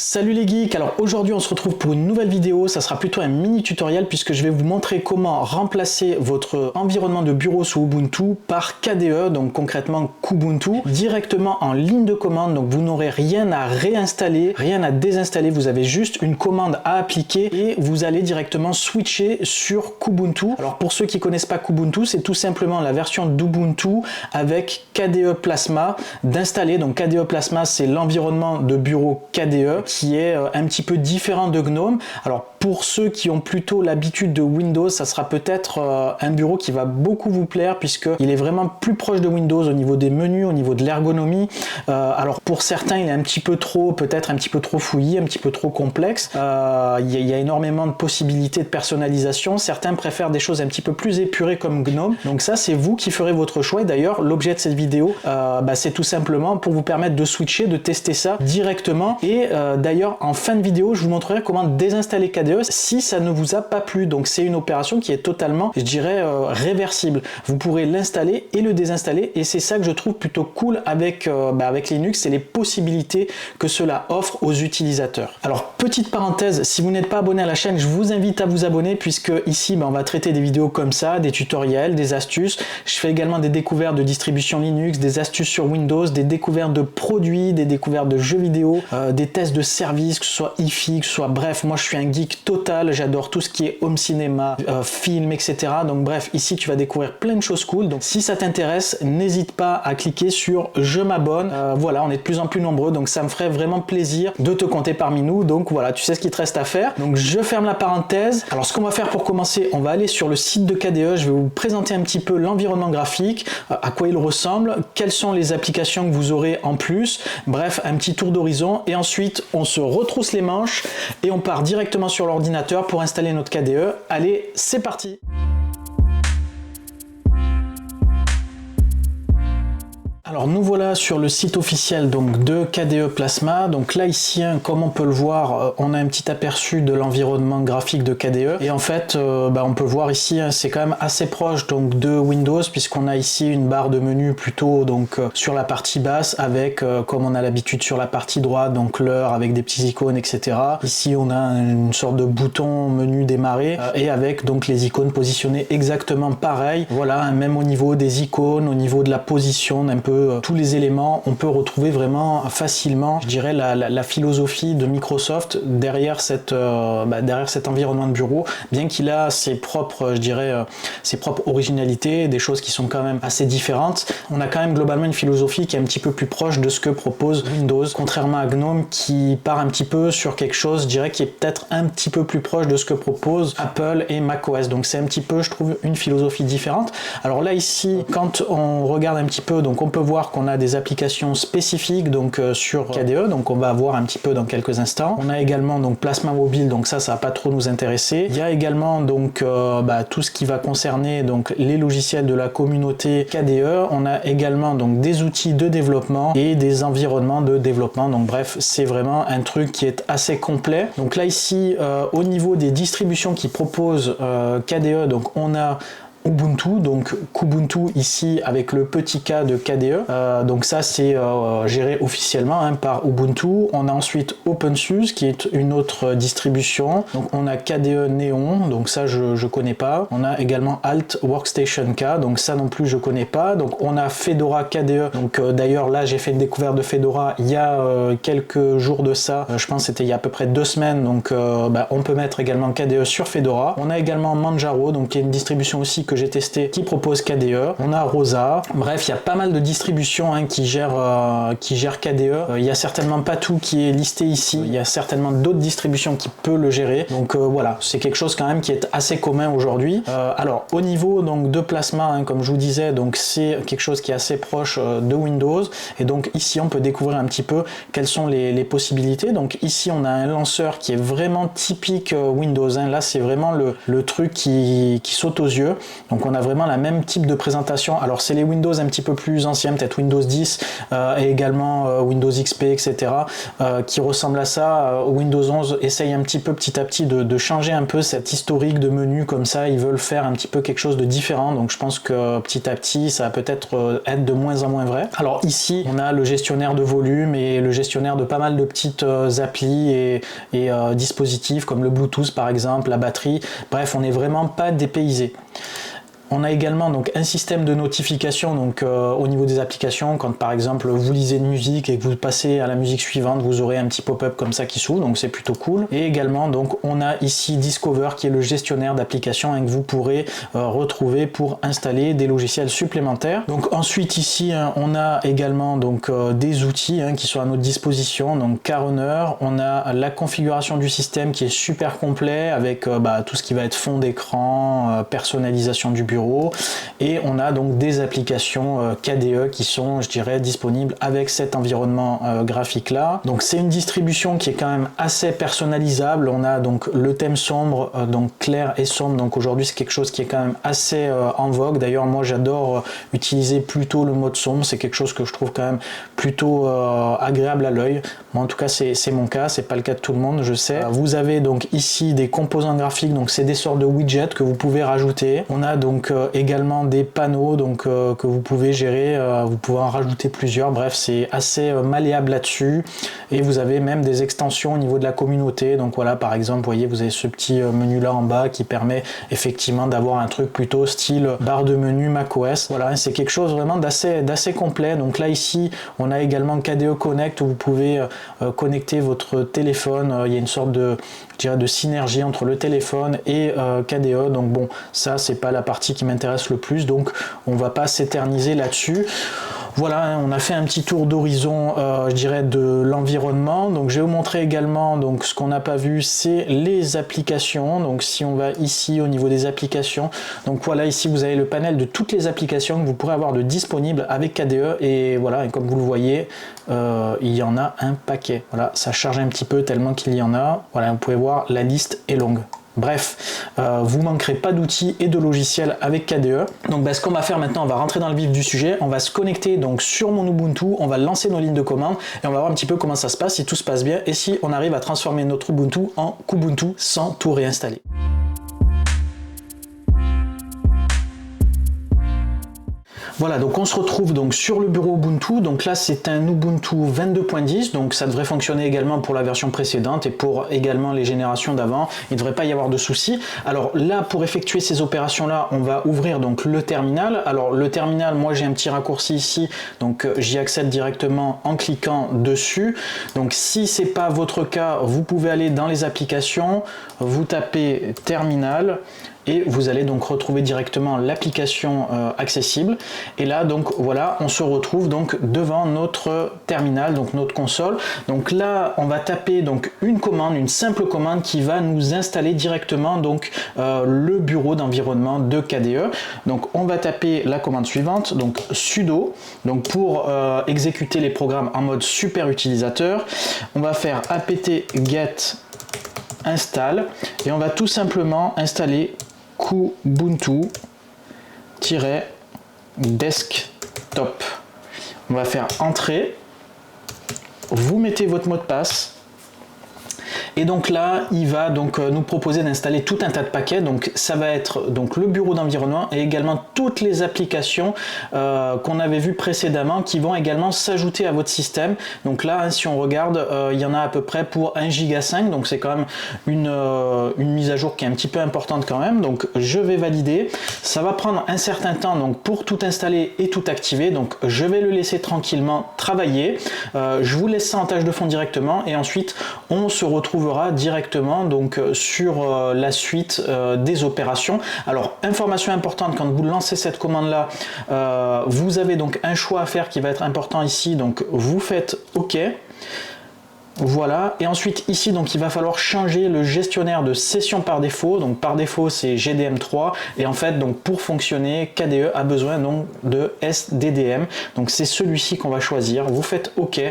Salut les geeks, alors aujourd'hui on se retrouve pour une nouvelle vidéo, ça sera plutôt un mini tutoriel puisque je vais vous montrer comment remplacer votre environnement de bureau sous Ubuntu par KDE, donc concrètement Kubuntu, directement en ligne de commande, donc vous n'aurez rien à réinstaller, rien à désinstaller, vous avez juste une commande à appliquer et vous allez directement switcher sur Kubuntu. Alors pour ceux qui connaissent pas Kubuntu, c'est tout simplement la version d'Ubuntu avec KDE Plasma d'installer, donc KDE Plasma c'est l'environnement de bureau KDE qui est un petit peu différent de GNOME. Alors pour ceux qui ont plutôt l'habitude de Windows, ça sera peut-être un bureau qui va beaucoup vous plaire puisqu'il est vraiment plus proche de Windows au niveau des menus, au niveau de l'ergonomie. Alors pour certains, il est un petit peu trop, peut-être un petit peu trop fouillis, un petit peu trop complexe. Il y a énormément de possibilités de personnalisation. Certains préfèrent des choses un petit peu plus épurées comme GNOME. Donc ça, c'est vous qui ferez votre choix. Et d'ailleurs, l'objet de cette vidéo, c'est tout simplement pour vous permettre de switcher, de tester ça directement. Et d'ailleurs, en fin de vidéo, je vous montrerai comment désinstaller KDE si ça ne vous a pas plu. Donc c'est une opération qui est totalement, je dirais, réversible. Vous pourrez l'installer et le désinstaller et c'est ça que je trouve plutôt cool avec Linux, c'est les possibilités que cela offre aux utilisateurs. Alors petite parenthèse, si vous n'êtes pas abonné à la chaîne, je vous invite à vous abonner puisque ici on va traiter des vidéos comme ça, des tutoriels, des astuces. Je fais également des découvertes de distribution Linux, des astuces sur Windows, des découvertes de produits, des découvertes de jeux vidéo, des tests de services, que ce soit hi-fi, que ce soit bref, moi je suis un geek total, j'adore tout ce qui est home cinéma, film, etc. Donc bref, ici tu vas découvrir plein de choses cool. Donc si ça t'intéresse, n'hésite pas à cliquer sur je m'abonne. Voilà, on est de plus en plus nombreux, donc ça me ferait vraiment plaisir de te compter parmi nous. Donc voilà, tu sais ce qu'il te reste à faire. Donc je ferme la parenthèse. Alors ce qu'on va faire pour commencer, on va aller sur le site de KDE. Je vais vous présenter un petit peu l'environnement graphique, à quoi il ressemble, quelles sont les applications que vous aurez en plus. Bref, un petit tour d'horizon et ensuite on se retrousse les manches et on part directement sur l'ordinateur pour installer notre KDE. Allez, c'est parti! Alors nous voilà sur le site officiel donc de KDE Plasma. Donc là ici, comme on peut le voir, on a un petit aperçu de l'environnement graphique de KDE. Et en fait, on peut voir ici, c'est quand même assez proche donc de Windows puisqu'on a ici une barre de menu plutôt donc sur la partie basse avec, comme on a l'habitude sur la partie droite, donc l'heure avec des petits icônes, etc. Ici on a une sorte de bouton menu démarrer et avec donc les icônes positionnées exactement pareil. Voilà, même au niveau des icônes, au niveau de la position, un peu tous les éléments, on peut retrouver vraiment facilement, je dirais, la philosophie de Microsoft derrière cet environnement de bureau, bien qu'il a ses propres, je dirais, ses propres originalités, des choses qui sont quand même assez différentes. On a quand même globalement une philosophie qui est un petit peu plus proche de ce que propose Windows, contrairement à GNOME qui part un petit peu sur quelque chose, je dirais, qui est peut-être un petit peu plus proche de ce que propose Apple et macOS. Donc c'est un petit peu, je trouve, une philosophie différente. Alors là ici, quand on regarde un petit peu, donc on peut voir qu'on a des applications spécifiques donc sur KDE, donc on va voir un petit peu dans quelques instants. On a également donc Plasma Mobile, donc ça va pas trop nous intéresser. Il y a également donc tout ce qui va concerner donc les logiciels de la communauté KDE. On a également donc des outils de développement et des environnements de développement. Donc bref, c'est vraiment un truc qui est assez complet. Donc là ici, au niveau des distributions qui proposent KDE, donc on a Ubuntu, donc Kubuntu ici avec le petit K de KDE, donc ça c'est géré officiellement par Ubuntu. On a ensuite OpenSUSE qui est une autre distribution, donc on a KDE Neon, donc ça je connais pas. On a également Alt Workstation K, donc ça non plus je connais pas. Donc on a Fedora KDE, donc d'ailleurs là j'ai fait une découverte de Fedora il y a quelques jours de ça, je pense que c'était il y a à peu près 2 semaines, donc on peut mettre également KDE sur Fedora. On a également Manjaro, donc qui est une distribution aussi que j'ai testé qui propose KDE. On a Rosa. Bref, il y a pas mal de distributions qui gèrent KDE. Il y a certainement pas tout qui est listé ici. Il y a certainement d'autres distributions qui peuvent le gérer. Donc voilà, c'est quelque chose quand même qui est assez commun aujourd'hui. Alors au niveau donc de Plasma, comme je vous disais, donc c'est quelque chose qui est assez proche de Windows. Et donc ici on peut découvrir un petit peu quelles sont les possibilités. Donc ici on a un lanceur qui est vraiment typique Windows. Là c'est vraiment le truc qui saute aux yeux. Donc on a vraiment la même type de présentation. Alors c'est les Windows un petit peu plus anciens, peut-être Windows 10 et également Windows XP, etc. Qui ressemblent à ça. Windows 11 essaye un petit peu petit à petit de changer un peu cette historique de menu comme ça. Ils veulent faire un petit peu quelque chose de différent. Donc je pense que petit à petit ça va peut-être être de moins en moins vrai. Alors ici on a le gestionnaire de volume et le gestionnaire de pas mal de petites applis et dispositifs comme le Bluetooth par exemple, la batterie. Bref, on n'est vraiment pas dépaysé. On a également donc un système de notification donc au niveau des applications. Quand par exemple vous lisez une musique et que vous passez à la musique suivante, vous aurez un petit pop-up comme ça qui s'ouvre, donc c'est plutôt cool. Et également donc on a ici Discover qui est le gestionnaire d'applications que vous pourrez retrouver pour installer des logiciels supplémentaires. Donc ensuite ici on a également donc des outils qui sont à notre disposition. Donc KRunner, on a la configuration du système qui est super complet avec tout ce qui va être fond d'écran, personnalisation du bureau. Et on a donc des applications KDE qui sont, je dirais, disponibles avec cet environnement graphique là. Donc c'est une distribution qui est quand même assez personnalisable. On a donc le thème sombre, donc clair et sombre. Donc aujourd'hui c'est quelque chose qui est quand même assez en vogue. D'ailleurs moi j'adore utiliser plutôt le mode sombre. C'est quelque chose que je trouve quand même plutôt agréable à l'œil. Moi en tout cas c'est mon cas, c'est pas le cas de tout le monde, je sais. Vous avez donc ici des composants graphiques, donc c'est des sortes de widgets que vous pouvez rajouter. On a donc également des panneaux donc que vous pouvez gérer, vous pouvez en rajouter plusieurs. Bref, c'est assez malléable là-dessus. Et vous avez même des extensions au niveau de la communauté. Donc voilà, par exemple, vous voyez, vous avez ce petit menu là en bas qui permet effectivement d'avoir un truc plutôt style barre de menu macOS. Voilà, c'est quelque chose vraiment d'assez complet. Donc là ici, on a également KDE Connect où vous pouvez connecter votre téléphone. Il y a une sorte de, je dirais, de synergie entre le téléphone et KDE. Donc bon, ça c'est pas la partie qui m'intéresse le plus, donc on va pas s'éterniser là-dessus. Voilà, on a fait un petit tour d'horizon, je dirais, de l'environnement. Donc je vais vous montrer également, donc ce qu'on n'a pas vu, c'est les applications. Donc si on va ici au niveau des applications, donc voilà, ici vous avez le panel de toutes les applications que vous pourrez avoir de disponibles avec KDE. Et voilà, et comme vous le voyez, il y en a un paquet. Voilà, ça charge un petit peu tellement qu'il y en a. Voilà, vous pouvez voir, la liste est longue. Bref, vous manquerez pas d'outils et de logiciels avec KDE. Donc ce qu'on va faire maintenant, on va rentrer dans le vif du sujet, on va se connecter donc sur mon Ubuntu, on va lancer nos lignes de commande et on va voir un petit peu comment ça se passe, si tout se passe bien et si on arrive à transformer notre Ubuntu en Kubuntu sans tout réinstaller. Voilà, donc on se retrouve donc sur le bureau Ubuntu. Donc là c'est un Ubuntu 22.10, donc ça devrait fonctionner également pour la version précédente et pour également les générations d'avant. Il ne devrait pas y avoir de soucis. Alors là, pour effectuer ces opérations là, on va ouvrir donc le terminal. Alors le terminal, moi j'ai un petit raccourci ici, donc j'y accède directement en cliquant dessus. Donc si c'est pas votre cas, vous pouvez aller dans les applications, vous tapez terminal. Et vous allez donc retrouver directement l'application accessible. Et là, donc voilà, on se retrouve donc devant notre terminal, donc notre console. Donc là, on va taper donc une commande, une simple commande qui va nous installer directement donc le bureau d'environnement de KDE. Donc on va taper la commande suivante, donc sudo, donc pour exécuter les programmes en mode super utilisateur. On va faire apt get install et on va tout simplement installer Kubuntu-desktop. On va faire entrée, vous mettez votre mot de passe et donc là il va donc nous proposer d'installer tout un tas de paquets. Donc ça va être donc le bureau d'environnement et également toutes les applications qu'on avait vues précédemment qui vont également s'ajouter à votre système. Donc là si on regarde, il y en a à peu près pour 1,5 Go, donc c'est quand même une mise à jour qui est un petit peu importante quand même. Donc je vais valider, ça va prendre un certain temps donc pour tout installer et tout activer. Donc je vais le laisser tranquillement travailler, je vous laisse ça en tâche de fond directement et ensuite on se retrouvera directement donc sur la suite des opérations. Alors information importante, quand vous lancez cette commande là, vous avez donc un choix à faire qui va être important ici, donc vous faites OK. Voilà, et ensuite ici donc il va falloir changer le gestionnaire de session par défaut. Donc par défaut c'est GDM3 et en fait donc pour fonctionner KDE a besoin donc de SDDM. Donc c'est celui-ci qu'on va choisir. Vous faites OK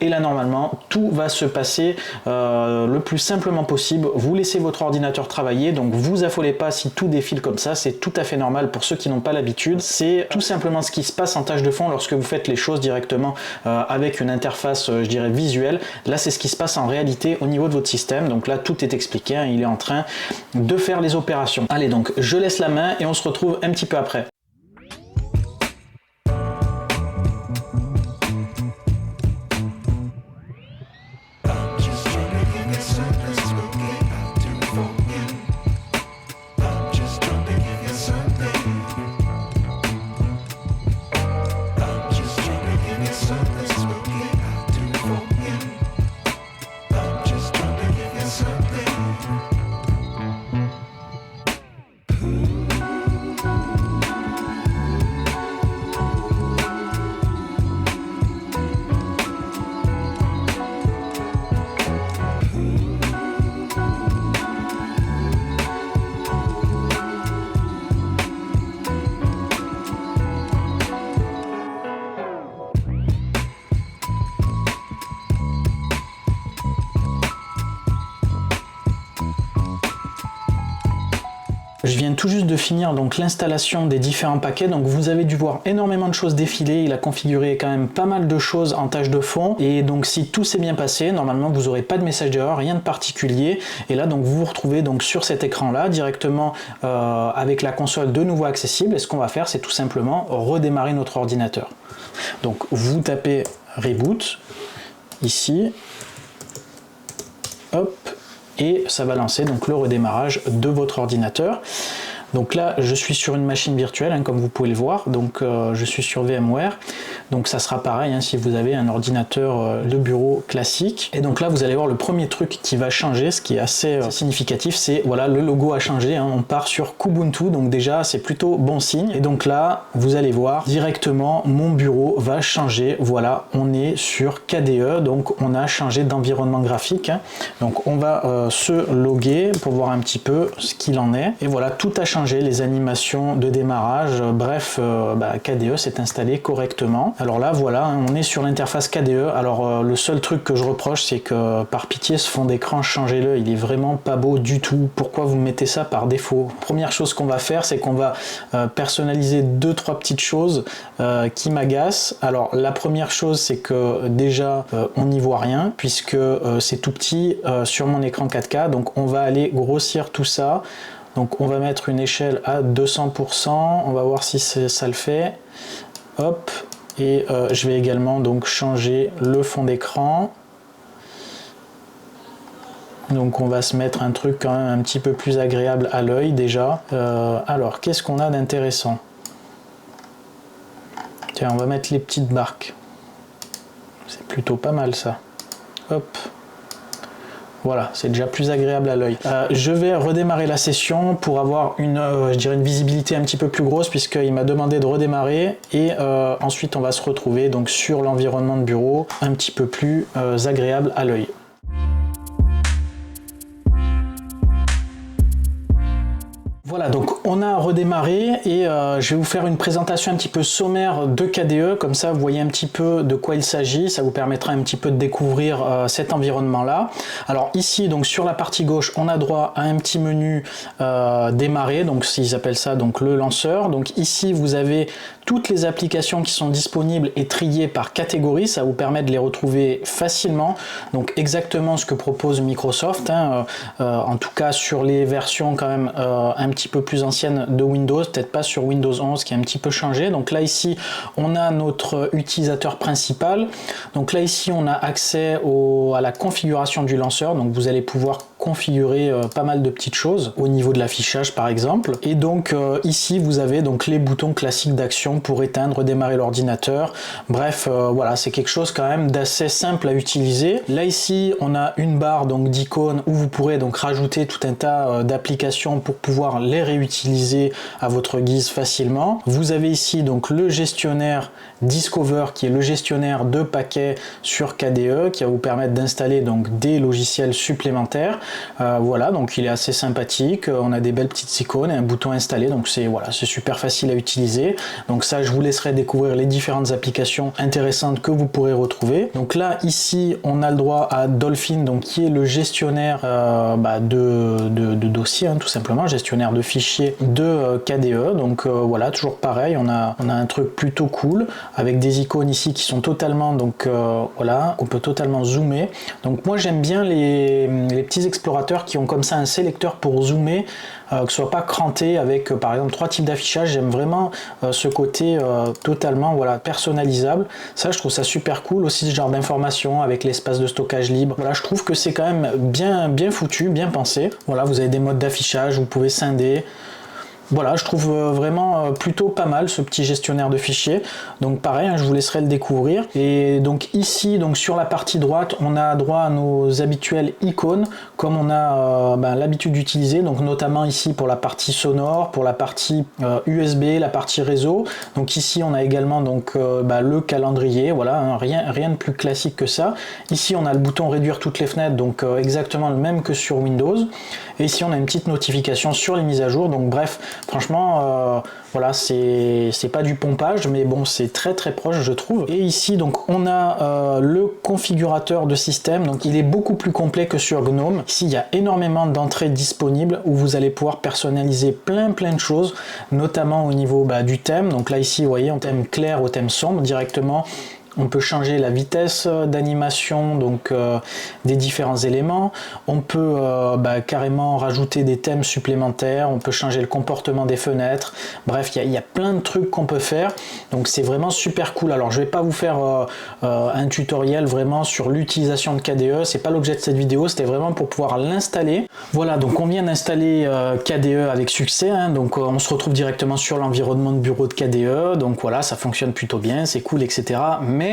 et là normalement tout va se passer le plus simplement possible. Vous laissez votre ordinateur travailler, donc vous affolez pas si tout défile comme ça, c'est tout à fait normal pour ceux qui n'ont pas l'habitude. C'est tout simplement ce qui se passe en tâche de fond lorsque vous faites les choses directement avec une interface je dirais visuelle. Là c'est ce qui se passe en réalité au niveau de votre système, donc là tout est expliqué, hein, il est en train de faire les opérations. Allez, donc je laisse la main et on se retrouve un petit peu après. Je viens tout juste de finir donc l'installation des différents paquets, donc vous avez dû voir énormément de choses défiler, il a configuré quand même pas mal de choses en tâche de fond, et donc si tout s'est bien passé, normalement vous n'aurez pas de message d'erreur, rien de particulier, et là donc vous vous retrouvez donc sur cet écran là directement avec la console de nouveau accessible, et ce qu'on va faire c'est tout simplement redémarrer notre ordinateur. Donc vous tapez reboot ici, hop, et ça va lancer donc le redémarrage de votre ordinateur. Donc là je suis sur une machine virtuelle, hein, comme vous pouvez le voir, donc je suis sur VMware, donc ça sera pareil hein, si vous avez un ordinateur de bureau classique. Et donc là vous allez voir le premier truc qui va changer, ce qui est assez significatif, c'est voilà, le logo a changé, hein, on part sur Kubuntu, donc déjà c'est plutôt bon signe. Et donc là vous allez voir directement mon bureau va changer, voilà, on est sur KDE, donc on a changé d'environnement graphique, hein. Donc on va se loguer pour voir un petit peu ce qu'il en est, et voilà, tout a changé, les animations de démarrage, bref, KDE s'est installé correctement. Alors là voilà, hein, on est sur l'interface KDE. Alors le seul truc que je reproche, c'est que par pitié ce fond d'écran, changez-le, il est vraiment pas beau du tout. Pourquoi vous mettez ça par défaut? Première chose qu'on va faire, c'est qu'on va personnaliser 2-3 petites choses qui m'agacent. Alors la première chose, c'est que déjà on n'y voit rien puisque c'est tout petit sur mon écran 4K, donc on va aller grossir tout ça. Donc on va mettre une échelle à 200%, on va voir si ça le fait. Hop, et je vais également donc changer le fond d'écran. Donc on va se mettre un truc quand même un petit peu plus agréable à l'œil déjà. Alors qu'est-ce qu'on a d'intéressant? Tiens, on va mettre les petites barques. C'est plutôt pas mal ça. Hop. Voilà, c'est déjà plus agréable à l'œil. Je vais redémarrer la session pour avoir je dirais une visibilité un petit peu plus grosse, puisqu'il m'a demandé de redémarrer, et ensuite on va se retrouver donc sur l'environnement de bureau un petit peu plus agréable à l'œil. Voilà, donc on a redémarré et je vais vous faire une présentation un petit peu sommaire de KDE, comme ça vous voyez un petit peu de quoi il s'agit, ça vous permettra un petit peu de découvrir cet environnement là. Alors ici donc sur la partie gauche on a droit à un petit menu démarrer, donc ils appellent ça donc le lanceur. Donc ici vous avez toutes les applications qui sont disponibles et triées par catégorie, ça vous permet de les retrouver facilement, donc exactement ce que propose Microsoft, hein, en tout cas sur les versions quand même un petit peu plus anciennes de Windows, peut-être pas sur Windows 11 qui a un petit peu changé. Donc là ici on a notre utilisateur principal, donc là ici on a accès à la configuration du lanceur, donc vous allez pouvoir configurer pas mal de petites choses au niveau de l'affichage par exemple, et donc ici vous avez donc les boutons classiques d'action pour éteindre, redémarrer l'ordinateur, bref voilà, c'est quelque chose quand même d'assez simple à utiliser. Là ici on a une barre donc d'icônes où vous pourrez donc rajouter tout un tas d'applications pour pouvoir les réutiliser à votre guise facilement. Vous avez ici donc le gestionnaire Discover qui est le gestionnaire de paquets sur KDE qui va vous permettre d'installer donc des logiciels supplémentaires. Voilà, donc il est assez sympathique, on a des belles petites icônes et un bouton installer, donc c'est voilà, c'est super facile à utiliser. Donc ça, je vous laisserai découvrir les différentes applications intéressantes que vous pourrez retrouver. Donc là, ici, on a le droit à Dolphin, donc qui est le gestionnaire de dossiers, tout simplement, gestionnaire de fichiers de KDE. Donc voilà, toujours pareil, on a un truc plutôt cool avec des icônes ici qui sont totalement, donc voilà, on peut totalement zoomer. Donc moi j'aime bien les petits explorateurs qui ont comme ça un sélecteur pour zoomer, que ce soit pas cranté avec par exemple 3 types d'affichage. J'aime vraiment ce côté totalement voilà, personnalisable. Ça, je trouve ça super cool. Aussi ce genre d'informations avec l'espace de stockage libre. Voilà, je trouve que c'est quand même bien foutu, bien pensé. Voilà, vous avez des modes d'affichage, vous pouvez scinder. Voilà, je trouve vraiment plutôt pas mal ce petit gestionnaire de fichiers. Donc pareil, je vous laisserai le découvrir. Et donc ici, donc sur la partie droite, on a droit à nos habituelles icônes, comme on a l'habitude d'utiliser. Donc notamment ici pour la partie sonore, pour la partie USB, la partie réseau. Donc ici, on a également donc le calendrier. Voilà, rien de plus classique que ça. Ici, on a le bouton réduire toutes les fenêtres, donc exactement le même que sur Windows. Et ici, on a une petite notification sur les mises à jour. Donc bref, franchement, voilà, c'est pas du pompage, mais bon, c'est très proche, je trouve. Et ici, donc, on a le configurateur de système. Donc, il est beaucoup plus complet que sur GNOME. Ici, il y a énormément d'entrées disponibles où vous allez pouvoir personnaliser plein de choses, notamment au niveau du thème. Donc là, ici, vous voyez, en thème clair au thème sombre directement. On peut changer la vitesse d'animation donc des différents éléments. On peut carrément rajouter des thèmes supplémentaires. On peut changer le comportement des fenêtres. Bref, il y a plein de trucs qu'on peut faire. Donc c'est vraiment super cool. Alors je vais pas vous faire un tutoriel vraiment sur l'utilisation de KDE. C'est pas l'objet de cette vidéo. C'était vraiment pour pouvoir l'installer. Voilà, donc on vient d'installer KDE avec succès. Donc on se retrouve directement sur l'environnement de bureau de KDE. Donc voilà, ça fonctionne plutôt bien, c'est cool, etc. Mais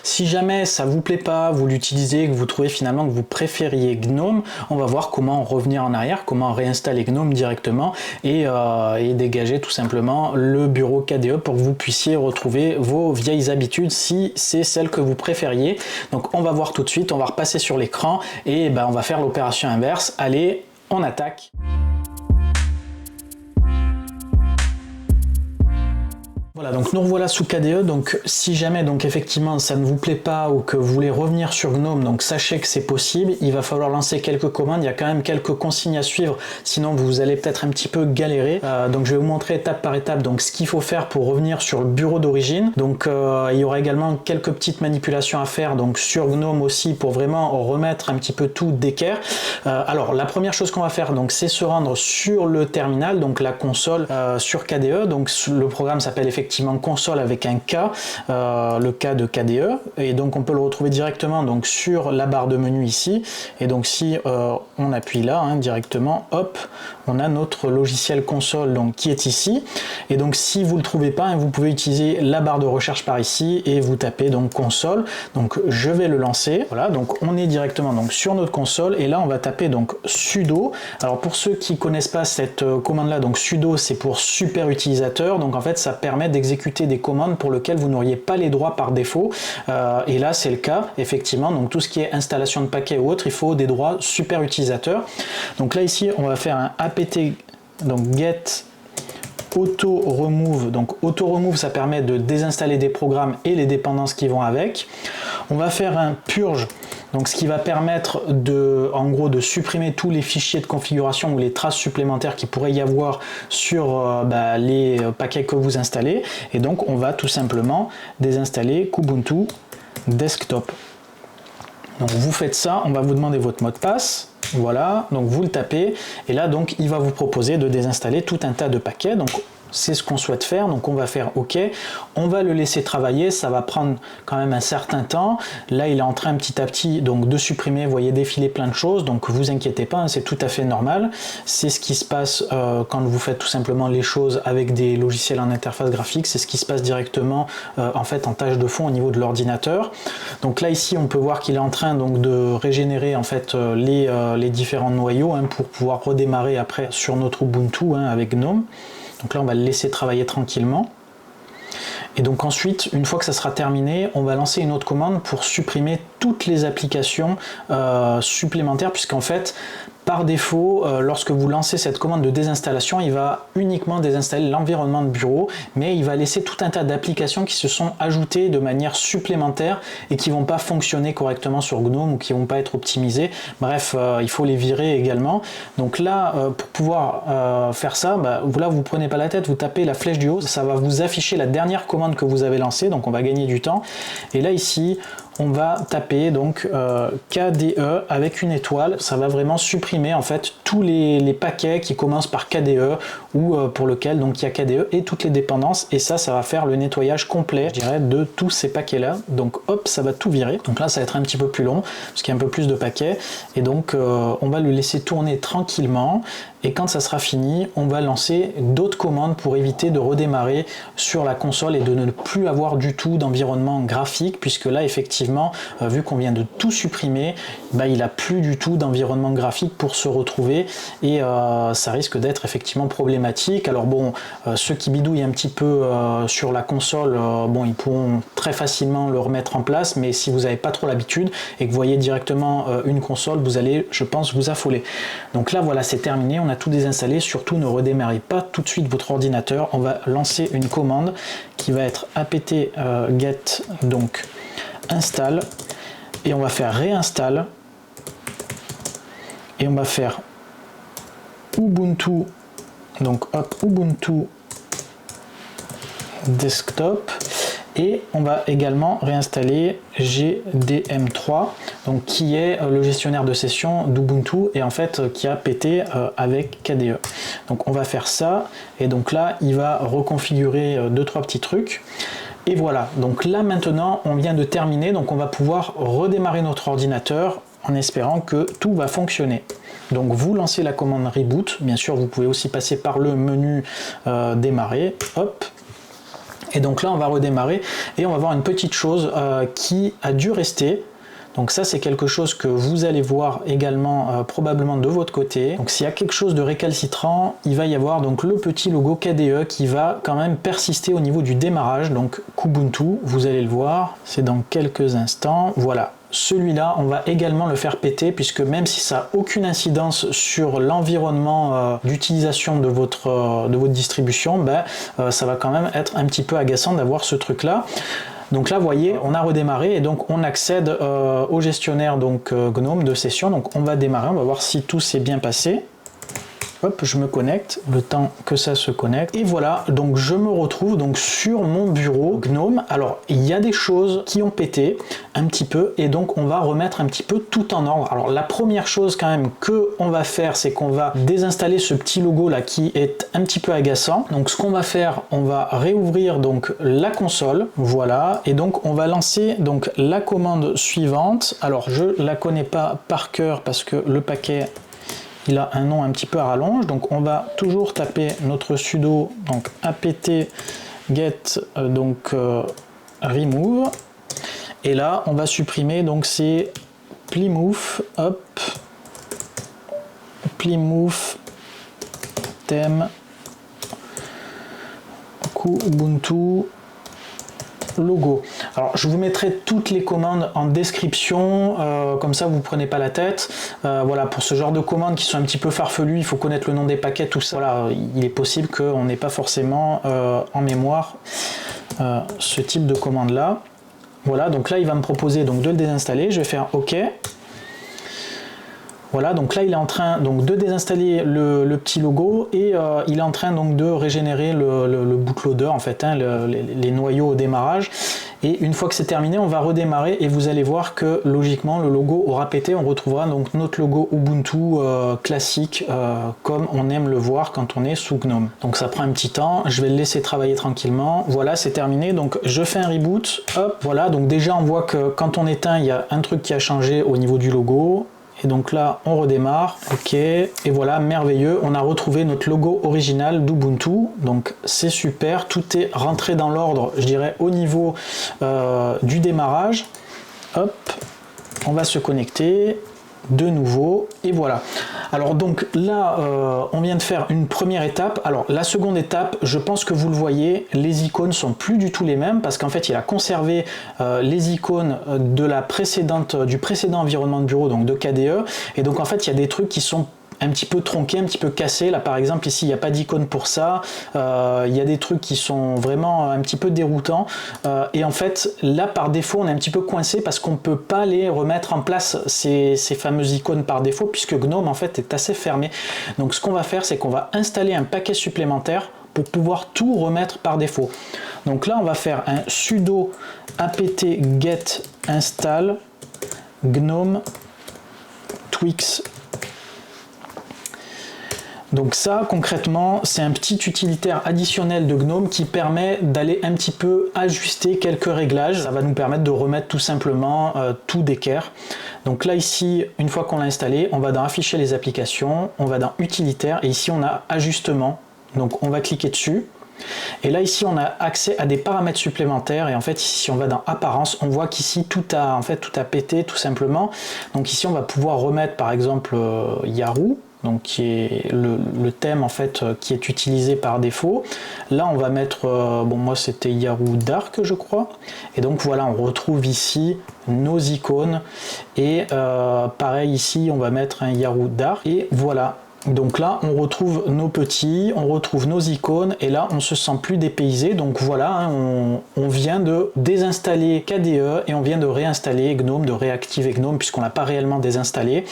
si jamais ça vous plaît pas, vous l'utilisez, que vous trouvez finalement que vous préfériez GNOME, on va voir comment revenir en arrière, comment réinstaller GNOME directement et dégager tout simplement le bureau KDE pour que vous puissiez retrouver vos vieilles habitudes si c'est celle que vous préfériez. Donc on va voir tout de suite, on va repasser sur l'écran et on va faire l'opération inverse. Allez, on attaque. Voilà, donc nous revoilà sous KDE. Donc si jamais donc effectivement ça ne vous plaît pas ou que vous voulez revenir sur GNOME, donc sachez que c'est possible. Il va falloir lancer quelques commandes, il y a quand même quelques consignes à suivre, sinon vous allez peut-être un petit peu galérer. Donc je vais vous montrer étape par étape donc ce qu'il faut faire pour revenir sur le bureau d'origine. Donc il y aura également quelques petites manipulations à faire donc sur GNOME aussi pour vraiment remettre un petit peu tout d'équerre. Alors la première chose qu'on va faire donc c'est se rendre sur le terminal, donc la console sur KDE. Donc le programme s'appelle effectivement console avec un K, le K de KDE, et donc on peut le retrouver directement donc sur la barre de menu ici. Et donc si on appuie là directement, hop, on a notre logiciel console donc qui est ici. Et donc si vous le trouvez pas, vous pouvez utiliser la barre de recherche par ici et vous tapez donc console. Donc je vais le lancer. Voilà, donc on est directement donc sur notre console et là on va taper donc sudo. Alors pour ceux qui connaissent pas cette commande là, donc sudo c'est pour super utilisateur. Donc en fait ça permet d'exécuter des commandes pour lesquelles vous n'auriez pas les droits par défaut. Et là c'est le cas effectivement. Donc tout ce qui est installation de paquets ou autre, il faut des droits super utilisateur. Donc là ici on va faire un apt donc get auto remove. Donc auto remove ça permet de désinstaller des programmes et les dépendances qui vont avec. On va faire un purge, donc ce qui va permettre en gros de supprimer tous les fichiers de configuration ou les traces supplémentaires qui pourrait y avoir sur les paquets que vous installez. Et donc on va tout simplement désinstaller Kubuntu Desktop. Donc vous faites ça, on va vous demander votre mot de passe. Voilà, donc vous le tapez et là donc il va vous proposer de désinstaller tout un tas de paquets. Donc c'est ce qu'on souhaite faire, donc on va faire OK, on va le laisser travailler, ça va prendre quand même un certain temps. Là il est en train petit à petit donc de supprimer, vous voyez défiler plein de choses, donc vous inquiétez pas, c'est tout à fait normal. C'est ce qui se passe quand vous faites tout simplement les choses avec des logiciels en interface graphique, c'est ce qui se passe directement en fait en tâche de fond au niveau de l'ordinateur. Donc là ici on peut voir qu'il est en train donc de régénérer en fait les différents noyaux pour pouvoir redémarrer après sur notre Ubuntu avec GNOME. Donc là on va le laisser travailler tranquillement. Et donc ensuite, une fois que ça sera terminé, on va lancer une autre commande pour supprimer toutes les applications supplémentaires, puisqu'en fait, Par défaut, lorsque vous lancez cette commande de désinstallation, il va uniquement désinstaller l'environnement de bureau, mais il va laisser tout un tas d'applications qui se sont ajoutées de manière supplémentaire et qui vont pas fonctionner correctement sur GNOME ou qui vont pas être optimisées. Bref, il faut les virer également. Donc là, pour pouvoir faire ça, là vous prenez pas la tête, vous tapez la flèche du haut, ça va vous afficher la dernière commande que vous avez lancée, donc on va gagner du temps. Et là ici, on va taper donc KDE avec une étoile. Ça va vraiment supprimer en fait tous les paquets qui commencent par KDE ou pour lequel donc il y a KDE et toutes les dépendances, et ça va faire le nettoyage complet, je dirais, de tous ces paquets là. Donc hop, ça va tout virer. Donc là ça va être un petit peu plus long parce qu'il y a un peu plus de paquets, et donc on va le laisser tourner tranquillement, et quand ça sera fini, on va lancer d'autres commandes pour éviter de redémarrer sur la console et de ne plus avoir du tout d'environnement graphique, puisque là effectivement, vu qu'on vient de tout supprimer, il n'a plus du tout d'environnement graphique pour se retrouver, et ça risque d'être effectivement problématique. Alors bon, ceux qui bidouillent un petit peu sur la console, ils pourront très facilement le remettre en place, mais si vous n'avez pas trop l'habitude et que vous voyez directement une console, vous allez, je pense, vous affoler. Donc là voilà, c'est terminé, on a tout désinstallé. Surtout ne redémarrez pas tout de suite votre ordinateur. On va lancer une commande qui va être apt get donc install, et on va faire réinstall, et on va faire Ubuntu, donc hop, Ubuntu desktop, et on va également réinstaller GDM3, donc qui est le gestionnaire de session d'Ubuntu, et en fait qui a pété avec KDE. Donc on va faire ça, et donc là il va reconfigurer 2-3 petits trucs. Et voilà, donc là maintenant on vient de terminer, donc on va pouvoir redémarrer notre ordinateur en espérant que tout va fonctionner. Donc vous lancez la commande reboot, bien sûr vous pouvez aussi passer par le menu démarrer, hop. Et donc là on va redémarrer, et on va voir une petite chose qui a dû rester. Donc ça c'est quelque chose que vous allez voir également probablement de votre côté. Donc s'il y a quelque chose de récalcitrant, il va y avoir donc le petit logo KDE qui va quand même persister au niveau du démarrage. Donc Kubuntu, vous allez le voir, c'est dans quelques instants. Voilà. Celui-là, on va également le faire péter, puisque même si ça n'a aucune incidence sur l'environnement d'utilisation de votre distribution, ça va quand même être un petit peu agaçant d'avoir ce truc-là. Donc là, vous voyez, on a redémarré, et donc on accède au gestionnaire donc GNOME de session. Donc on va démarrer, on va voir si tout s'est bien passé. Hop, je me connecte, le temps que ça se connecte. Et voilà, donc je me retrouve donc sur mon bureau GNOME. Alors, il y a des choses qui ont pété un petit peu, et donc on va remettre un petit peu tout en ordre. Alors, la première chose quand même que on va faire, c'est qu'on va désinstaller ce petit logo là qui est un petit peu agaçant. Donc, ce qu'on va faire, on va réouvrir donc la console, voilà, et donc on va lancer donc la commande suivante. Alors, je la connais pas par cœur parce que le paquet, il a un nom un petit peu à rallonge, donc on va toujours taper notre sudo, donc apt get remove, et là on va supprimer donc ces Plymouth, hop, Plymouth theme Ubuntu logo. Alors je vous mettrai toutes les commandes en description, comme ça vous prenez pas la tête. Voilà, pour ce genre de commandes qui sont un petit peu farfelues, il faut connaître le nom des paquets, tout ça. Voilà, il est possible qu'on n'ait pas forcément en mémoire ce type de commande là. Voilà, donc là il va me proposer donc de le désinstaller, je vais faire OK. Voilà, donc là il est en train donc de désinstaller le petit logo, et il est en train donc de régénérer le bootloader en fait, hein, les noyaux au démarrage. Et une fois que c'est terminé, on va redémarrer, et vous allez voir que logiquement le logo aura pété. On retrouvera donc notre logo Ubuntu classique, comme on aime le voir quand on est sous GNOME. Donc ça prend un petit temps, je vais le laisser travailler tranquillement. Voilà, c'est terminé, donc je fais un reboot, hop, voilà, donc déjà on voit que quand on éteint, il y a un truc qui a changé au niveau du logo. Et donc là, on redémarre, ok, et voilà, merveilleux, on a retrouvé notre logo original d'Ubuntu, donc c'est super, tout est rentré dans l'ordre, je dirais, au niveau du démarrage. Hop, on va se connecter de nouveau, et voilà. Alors donc là, on vient de faire une première étape. Alors la seconde étape, je pense que vous le voyez, les icônes sont plus du tout les mêmes parce qu'en fait il a conservé les icônes de du précédent environnement de bureau, donc de KDE, et donc en fait il y a des trucs qui sont un petit peu tronqué, un petit peu cassé. Là par exemple ici il n'y a pas d'icône pour ça, il y a des trucs qui sont vraiment un petit peu déroutants, et en fait là par défaut on est un petit peu coincé parce qu'on ne peut pas les remettre en place, ces fameuses icônes par défaut, puisque GNOME en fait est assez fermé. Donc ce qu'on va faire, c'est qu'on va installer un paquet supplémentaire pour pouvoir tout remettre par défaut. Donc là on va faire un sudo apt get install GNOME Twix. Donc ça, concrètement, c'est un petit utilitaire additionnel de GNOME qui permet d'aller un petit peu ajuster quelques réglages. Ça va nous permettre de remettre tout simplement tout d'équerre. Donc là, ici, une fois qu'on l'a installé, on va dans Afficher les applications, on va dans Utilitaire, et ici, on a Ajustement. Donc on va cliquer dessus. Et là ici on a accès à des paramètres supplémentaires, et en fait ici si on va dans Apparence, on voit qu'ici tout a pété tout simplement. Donc ici on va pouvoir remettre par exemple Yahoo, donc qui est le thème en fait qui est utilisé par défaut. Là on va mettre, bon moi c'était Yahoo Dark je crois, et donc voilà on retrouve ici nos icônes, et pareil ici on va mettre un Yahoo Dark, et voilà. Donc là on retrouve nos petits, on retrouve nos icônes, et là on se sent plus dépaysé. Donc voilà, hein, on vient de désinstaller KDE et on vient de réinstaller GNOME, de réactiver GNOME puisqu'on l'a pas réellement désinstallé.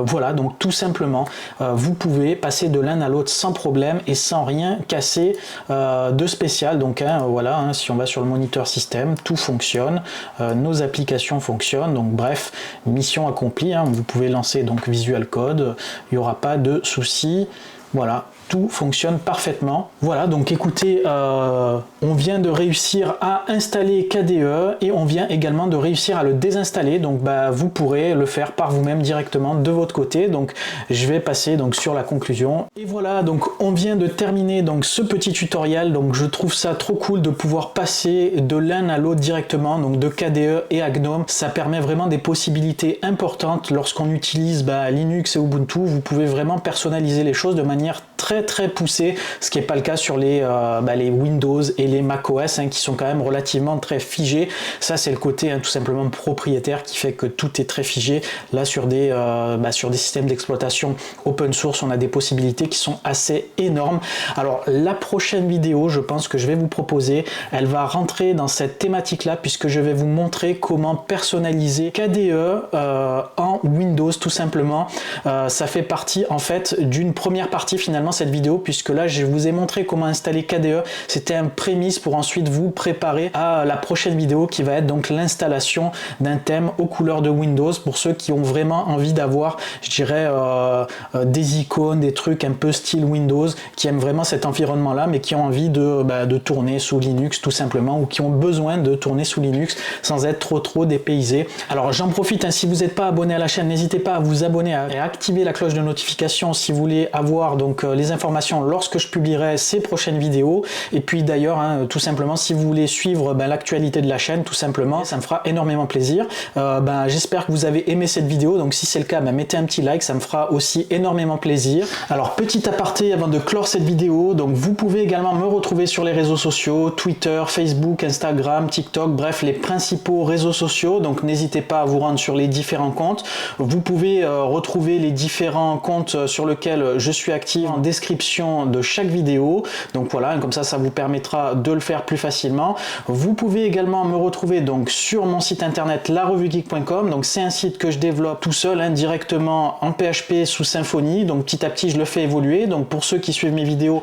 Voilà, donc tout simplement vous pouvez passer de l'un à l'autre sans problème et sans rien casser de spécial. Donc hein, voilà, hein, si on va sur le moniteur système, tout fonctionne, nos applications fonctionnent, donc bref, mission accomplie, hein. Vous pouvez lancer donc Visual Code, il n'y aura pas de soucis, voilà, tout fonctionne parfaitement. Voilà, donc écoutez, on vient de réussir à installer KDE et on vient également de réussir à le désinstaller, donc bah, vous pourrez le faire par vous-même directement de votre côté. Donc je vais passer donc sur la conclusion. Et voilà, donc on vient de terminer donc ce petit tutoriel. Donc je trouve ça trop cool de pouvoir passer de l'un à l'autre directement, donc de KDE et à GNOME. Ça permet vraiment des possibilités importantes lorsqu'on utilise Linux et Ubuntu. Vous pouvez vraiment personnaliser les choses de manière très poussée, ce qui n'est pas le cas sur les Windows et les macOS, hein, qui sont quand même relativement très figés. Ça c'est le côté tout simplement propriétaire qui fait que tout est très figé. Là sur des systèmes d'exploitation open source, on a des possibilités qui sont assez énormes. Alors la prochaine vidéo, je pense que je vais vous proposer, elle va rentrer dans cette thématique là, puisque je vais vous montrer comment personnaliser KDE en Windows tout simplement. Ça fait partie en fait d'une première partie finalement cette vidéo, puisque là je vous ai montré comment installer KDE. C'était un prémisse pour ensuite vous préparer à la prochaine vidéo qui va être donc l'installation d'un thème aux couleurs de Windows, pour ceux qui ont vraiment envie d'avoir, je dirais, des icônes, des trucs un peu style Windows, qui aiment vraiment cet environnement là mais qui ont envie de tourner sous Linux tout simplement, ou qui ont besoin de tourner sous Linux sans être trop dépaysés. Alors j'en profite, hein, si vous n'êtes pas abonné à la chaîne, n'hésitez pas à vous abonner et à activer la cloche de notification si vous voulez avoir donc les informations lorsque je publierai ces prochaines vidéos. Et puis d'ailleurs, hein, tout simplement, si vous voulez suivre l'actualité de la chaîne, tout simplement, ça me fera énormément plaisir. J'espère que vous avez aimé cette vidéo, donc si c'est le cas, mettez un petit like, ça me fera aussi énormément plaisir. Alors petit aparté avant de clore cette vidéo, donc vous pouvez également me retrouver sur les réseaux sociaux, Twitter, Facebook, Instagram, TikTok, bref les principaux réseaux sociaux, donc n'hésitez pas à vous rendre sur les différents comptes. Vous pouvez retrouver les différents comptes sur lesquels je suis actif en description de chaque vidéo, donc voilà, comme ça vous permettra de le faire plus facilement. Vous pouvez également me retrouver donc sur mon site internet larevuegeek.com, donc c'est un site que je développe tout seul, hein, directement en PHP sous Symfony, donc petit à petit je le fais évoluer. Donc pour ceux qui suivent mes vidéos,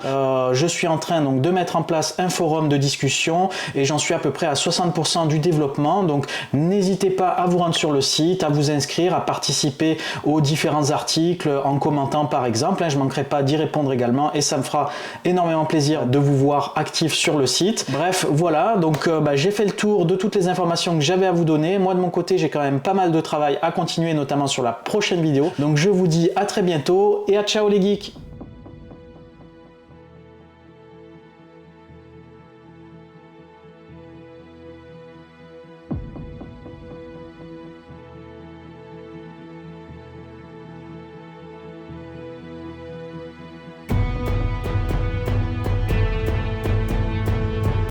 je suis en train donc de mettre en place un forum de discussion et j'en suis à peu près à 60% du développement, donc n'hésitez pas à vous rendre sur le site, à vous inscrire, à participer aux différents articles en commentant par exemple, hein, je ne manquerai pas d'y répondre également et ça me fera énormément plaisir de vous voir actif sur le site. Bref, voilà, donc j'ai fait le tour de toutes les informations que j'avais à vous donner. Moi de mon côté, j'ai quand même pas mal de travail à continuer, notamment sur la prochaine vidéo. Donc je vous dis à très bientôt et à ciao les geeks.